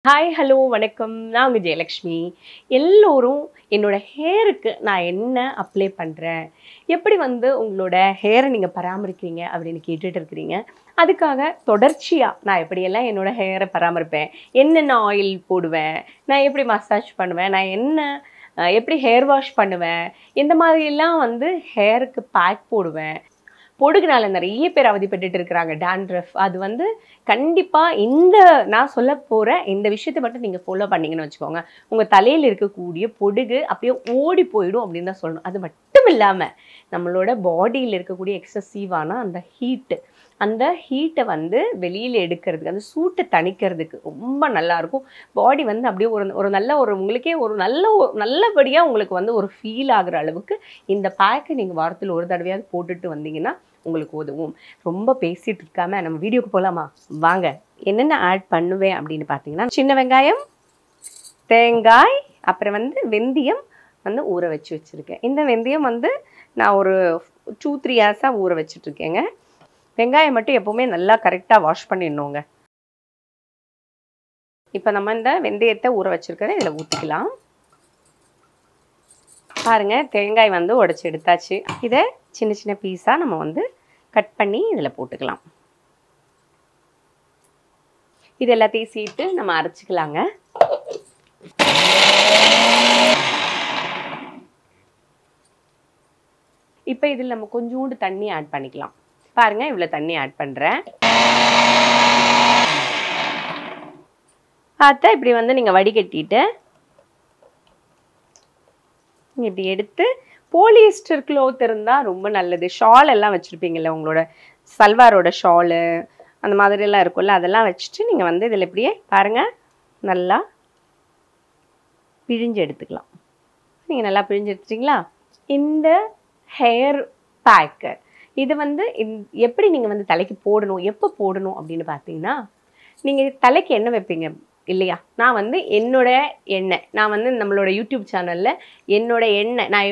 Hi hello வணக்கம். நான் உங்கள் ஜெயலக்ஷ்மி. எல்லோரும் என்னோட ஹேருக்கு நான் என்ன அப்ளை பண்ணுறேன், எப்படி உங்களோட ஹேரை நீங்கள் பராமரிக்கிறீங்க அப்படின்னு கேட்டுட்டு இருக்கிறீங்க. அதுக்காக தொடர்ச்சியாக நான் எப்படியெல்லாம் என்னோட ஹேரை பராமரிப்பேன், என்னென்ன ஆயில் போடுவேன், நான் எப்படி மசாஜ் பண்ணுவேன், நான் என்ன எப்படி ஹேர் வாஷ் பண்ணுவேன், எந்த மாதிரியெல்லாம் ஹேருக்கு பேக் போடுவேன். பொடுகுனால நிறைய பேர் அவதிப்பட்டுட்டு இருக்கிறாங்க, டாண்ட்ரஃப். அது கண்டிப்பாக நான் சொல்ல போகிற இந்த விஷயத்தை மட்டும் நீங்கள் ஃபாலோ பண்ணிங்கன்னு வச்சுக்கோங்க, உங்கள் தலையில் இருக்கக்கூடிய பொடுகு அப்படியே ஓடி போயிடும் அப்படின்னு தான் சொல்லணும். அது மட்டும் இல்லாமல் நம்மளோட பாடியில் இருக்கக்கூடிய எக்ஸசிவான அந்த ஹீட்டை வெளியில் எடுக்கிறதுக்கு, அந்த சூட்டை தணிக்கிறதுக்கு ரொம்ப நல்லாயிருக்கும். பாடி அப்படியே ஒரு நல்ல உங்களுக்கே நல்லபடியாக உங்களுக்கு ஒரு ஃபீல் ஆகுற அளவுக்கு இந்த பேக்கை நீங்கள் வாரத்தில் ஒரு தடவையாவது போட்டுட்டு வந்தீங்கன்னா உங்களுக்கு உதவும். ரொம்ப பேசிட்டு இருக்காம நம்ம வீடியோக்கு போகலாமா? வாங்க. என்னென்ன ஆட் பண்ணுவேன் அப்படின்னு பார்த்தீங்கன்னா, சின்ன வெங்காயம், தேங்காய், அப்புறம் வெந்தயம் ஊற வச்சுருக்கேன். இந்த வெந்தயம் நான் ஒரு 2-3 ஹார்ஸாக ஊற வச்சுட்ருக்கேங்க. வெங்காயம் மட்டும் எப்போவுமே நல்லா கரெக்டாக வாஷ் பண்ணிடணுங்க. இப்போ நம்ம இந்த வெந்தயத்தை ஊற வச்சுருக்கிறத இதில் ஊற்றிக்கலாம். பாருங்கள், தேங்காய் உடைச்சி எடுத்தாச்சு. இதை சின்ன சின்ன பீஸாக நம்ம கட் பண்ணி இதில் போட்டுக்கலாம். இது எல்லாத்தையும் சேர்த்து நம்ம அரைச்சிக்கலாங்க. இப்போ இதில் நம்ம கொஞ்சோண்டு தண்ணி ஆட் பண்ணிக்கலாம். பாருங்க, இவ்வளோ தண்ணி ஆட் பண்ணுறேன். பார்த்தா இப்படி நீங்கள் வடிகட்டிட்டு இப்படி எடுத்து, போலிஸ்டர் க்ளோத் இருந்தால் ரொம்ப நல்லது. ஷால் எல்லாம் வச்சுருப்பீங்கள்ல, உங்களோட சல்வாரோட ஷாலு அந்த மாதிரிலாம் இருக்கும்ல, அதெல்லாம் வச்சுட்டு நீங்கள் இதில் இப்படியே பாருங்கள் நல்லா பிழிஞ்சு எடுத்துக்கலாம். நீங்கள் நல்லா பிழிஞ்சு எடுத்துட்டிங்களா? இந்த ஹேர் பேக்கு இது எப்படி நீங்கள் தலைக்கு போடணும், எப்போ போடணும் அப்படின்னு பார்த்தீங்கன்னா, நீங்கள் தலைக்கு எண்ணெய் வைப்பீங்க இல்லையா? நான் என்னோட எண்ணெய், நான் நம்மளோட யூடியூப் சேனலில் என்னோட எண்ணெய், நான்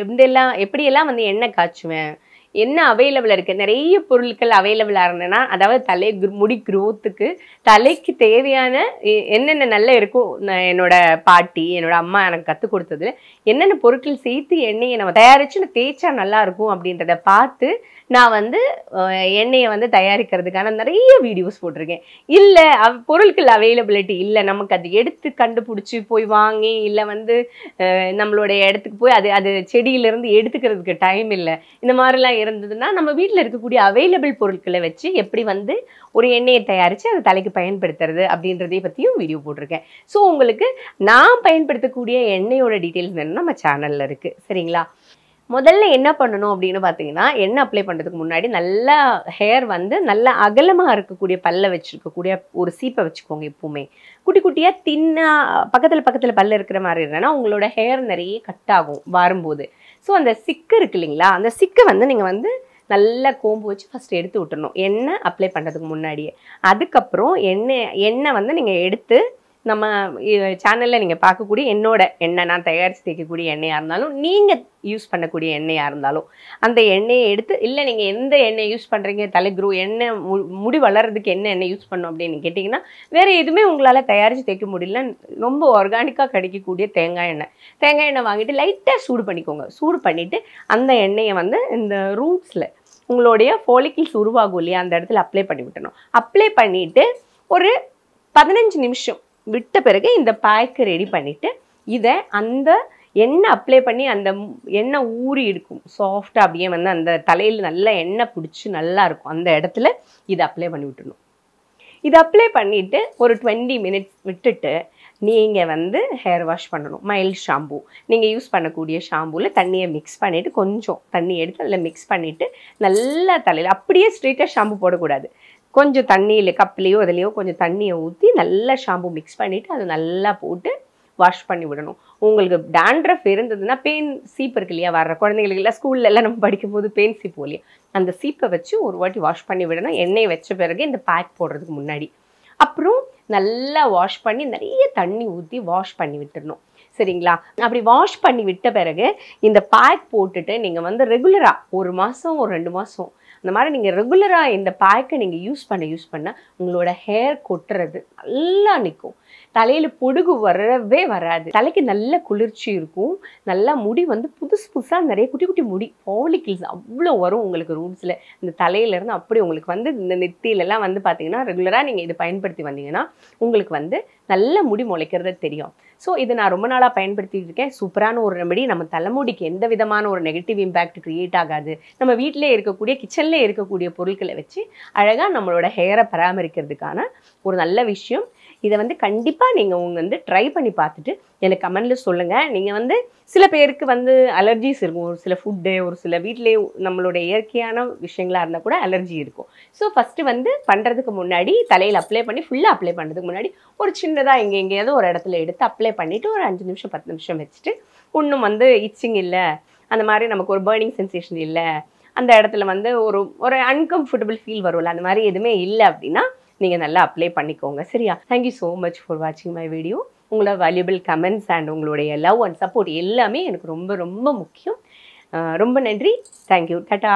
எப்படியெல்லாம் எண்ணெய் காய்ச்சுவேன், என்ன அவைலபிளாக இருக்குது, நிறைய பொருட்கள் அவைலபிளாக இருந்தேன்னா, அதாவது முடி க்ரோத்துக்கு தலைக்கு தேவையான என்னென்ன நல்லா இருக்கும், என்னோட பாட்டி என்னோட அம்மா எனக்கு கற்றுக் கொடுத்தது என்னென்ன பொருட்கள் சேர்த்து எண்ணெயை நம்ம தயாரித்து தேய்ச்சா நல்லாயிருக்கும் அப்படின்றத பார்த்து நான் எண்ணெயை தயாரிக்கிறதுக்கான நிறைய வீடியோஸ் போட்டிருக்கேன். இல்லை பொருட்கள் அவைலபிலிட்டி இல்லை, நமக்கு அது எடுத்து கண்டுபிடிச்சி போய் வாங்கி, இல்லை நம்மளுடைய இடத்துக்கு போய் அது செடியிலேருந்து எடுத்துக்கிறதுக்கு டைம் இல்லை, இந்த மாதிரிலாம் இருந்ததுன்னா நம்ம வீட்டில் இருக்கக்கூடிய அவைலபிள் பொருட்களை வச்சு எப்படி ஒரு எண்ணெயை தயாரித்து அதை தலைக்கு பயன்படுத்துறது அப்படின்றதை பற்றியும் வீடியோ போட்டிருக்கேன். ஸோ உங்களுக்கு நான் பயன்படுத்தக்கூடிய எண்ணெயோட டீட்டெயில்ஸ் வேணும்னா நம்ம சேனலில் இருக்குது, சரிங்களா? முதல்ல என்ன பண்ணணும் அப்படின்னு பார்த்தீங்கன்னா, எண்ணெய் அப்ளை பண்ணுறதுக்கு முன்னாடி நல்லா ஹேர் நல்லா அகலமாக இருக்கக்கூடிய பல்ல வச்சுருக்கக்கூடிய ஒரு சீப்பை வச்சுக்கோங்க. எப்போவுமே குட்டி குட்டியாக தின்னாக பக்கத்தில் பல்ல இருக்கிற மாதிரி இருந்தேன்னா உங்களோட ஹேர் நிறைய கட் ஆகும் வரும்போது. ஸோ அந்த சிக்கு இருக்கு இல்லைங்களா, அந்த சிக்கை நீங்கள் நல்லா கோம்பு வச்சு ஃபஸ்ட்டு எடுத்து விட்டுறணும், எண்ணெய் அப்ளை பண்ணுறதுக்கு முன்னாடியே. அதுக்கப்புறம் எண்ணெய் நீங்கள் எடுத்து நம்ம சேனலில் நீங்கள் பார்க்கக்கூடிய என்னோட எண்ணெய், நான் தயாரித்து தேய்க்கக்கூடிய எண்ணெயாக இருந்தாலும், நீங்கள் யூஸ் பண்ணக்கூடிய எண்ணெயாக இருந்தாலும், அந்த எண்ணெயை எடுத்து, இல்லை நீங்கள் எந்த எண்ணெய் யூஸ் பண்ணுறீங்க, தலைக்ரோ எண்ணெய் முடி வளர்கிறதுக்கு என்ன எண்ணெய் யூஸ் பண்ணணும் அப்படின்னு கேட்டிங்கன்னா, வேறு எதுவுமே உங்களால் தயாரித்து தேய்க்க முடியல, ரொம்ப ஆர்கானிக்காக கிடைக்கக்கூடிய தேங்காய் எண்ணெய் வாங்கிட்டு லைட்டாக சூடு பண்ணிக்கோங்க. சூடு பண்ணிவிட்டு அந்த எண்ணெயை இந்த ரூட்ஸில் உங்களுடைய ஃபாலிக்கிள்ஸ் உருவாகும் இல்லையா, அந்த இடத்துல அப்ளை பண்ணி விட்டணும். அப்ளை பண்ணிவிட்டு ஒரு 15 நிமிஷம் விட்ட பிறகு இந்த பேக்கு ரெடி பண்ணிவிட்டு, இதை அந்த எண்ணெய் அப்ளை பண்ணி அந்த எண்ணெய் ஊறி இருக்கும் சாஃப்டாக, அப்படியே அந்த தலையில் நல்லா எண்ணெய் பிடிச்சி நல்லா இருக்கும், அந்த இடத்துல இதை அப்ளை பண்ணி விட்டுணும். இதை அப்ளை பண்ணிவிட்டு ஒரு 20 மினிட்ஸ் விட்டுட்டு நீங்கள் ஹேர் வாஷ் பண்ணணும். மைல்ட் ஷாம்பு, நீங்கள் யூஸ் பண்ணக்கூடிய ஷாம்புவில் தண்ணியை மிக்ஸ் பண்ணிவிட்டு, கொஞ்சம் தண்ணி எடுத்து அதில் மிக்ஸ் பண்ணிவிட்டு நல்லா தலையில் அப்படியே ஸ்ட்ரெயிட்டாக ஷாம்பு போடக்கூடாது. கொஞ்சம் தண்ணியில் கப்லேயோ அதுலேயோ கொஞ்சம் தண்ணியை ஊற்றி நல்லா ஷாம்பு மிக்ஸ் பண்ணிவிட்டு அதை நல்லா போட்டு வாஷ் பண்ணி விடணும். உங்களுக்கு டாண்ட்ரஃப் இருந்ததுன்னா, பெயின் சீப் இருக்கு இல்லையா, வர்ற குழந்தைங்களுக்கு எல்லாம் ஸ்கூல்ல எல்லாம் நம்ம படிக்கும்போது பெயின் சீப் இல்லையா, அந்த சீப்பை வச்சு ஒரு வாட்டி வாஷ் பண்ணி விடணும், எண்ணெயை வச்ச பிறகு இந்த பேக் போடுறதுக்கு முன்னாடி. அப்புறம் நல்லா வாஷ் பண்ணி நிறைய தண்ணி ஊற்றி வாஷ் பண்ணி விட்டுடணும், சரிங்களா? அப்படி வாஷ் பண்ணி விட்ட பிறகு இந்த பேக் போட்டுட்டு நீங்கள் ரெகுலராக 1 மாதம் ஒரு 2 மாதம் அந்த மாதிரி நீங்கள் ரெகுலராக இந்த பேக்கை நீங்கள் யூஸ் பண்ண உங்களோட ஹேர் கொட்டுறது நல்லா நிற்கும். தலையில் பொடுகு வரவே வராது. தலைக்கு நல்ல குளிர்ச்சி இருக்கும். நல்லா முடி வந்து புதுசாக நிறைய குட்டி குட்டி முடி ஃபாலிக்கிள்ஸ் அவ்வளோ வரும் உங்களுக்கு ரூட்ஸில். இந்த தலையிலேருந்து அப்படி உங்களுக்கு வந்து இந்த நெத்தியிலலாம் வந்து பார்த்தீங்கன்னா ரெகுலராக நீங்கள் இதை பயன்படுத்தி வந்தீங்கன்னா உங்களுக்கு வந்து நல்ல முடி முளைக்கிறது தெரியும். ஸோ இதை நான் ரொம்ப நாளாக பயன்படுத்திட்டு இருக்கேன். சூப்பரான ஒரு ரெமெடி. நம்ம தலைமுடிக்கு எந்த விதமான ஒரு நெகட்டிவ் இம்பேக்ட் க்ரியேட் ஆகாது. நம்ம வீட்டிலே இருக்கக்கூடிய கிச்சன்லேயே இருக்கக்கூடிய பொருட்களை வச்சு அழகாக நம்மளோட ஹேரை பராமரிக்கிறதுக்கான ஒரு நல்ல விஷயம். இதை வந்து கண்டிப்பாக நீங்கள் வந்து ட்ரை பண்ணி பார்த்துட்டு எனக்கு கமெண்டில் சொல்லுங்கள். நீங்கள் வந்து சில பேருக்கு வந்து அலர்ஜிஸ் இருக்கும். ஒரு சில ஃபுட்டு, ஒரு சில வீட்டிலே நம்மளுடைய இயற்கையான விஷயங்களாக இருந்தால் கூட அலர்ஜி இருக்கும். ஸோ ஃபஸ்ட்டு வந்து பண்ணுறதுக்கு முன்னாடி தலையில் அப்ளை பண்ணி ஃபுல்லாக அப்ளை பண்ணுறதுக்கு முன்னாடி ஒரு சின்னதாக எங்கேயாவது ஒரு இடத்துல எடுத்து அப்ளை பண்ணிவிட்டு ஒரு 5 நிமிஷம் 10 நிமிஷம் வச்சுட்டு இன்னும் வந்து இச்சிங் இல்லை, அந்த மாதிரி நமக்கு ஒரு பர்னிங் சென்சேஷன் இல்லை, அந்த இடத்துல வந்து ஒரு அன்கம்ஃபர்டபுள் ஃபீல் வரும்ல, அந்த மாதிரி எதுவுமே இல்லை அப்படின்னா நீங்கள் நல்லா அப்ளை பண்ணிக்கோங்க. சரியா? தேங்க்யூ ஸோ மச் ஃபார் வாட்சிங் மை வீடியோ. உங்களோட வேல்யூபிள் கமெண்ட்ஸ் அண்ட் உங்களுடைய லவ் அண்ட் சப்போர்ட் எல்லாமே எனக்கு ரொம்ப ரொம்ப முக்கியம். ரொம்ப நன்றி. தேங்க்யூ. டாடா.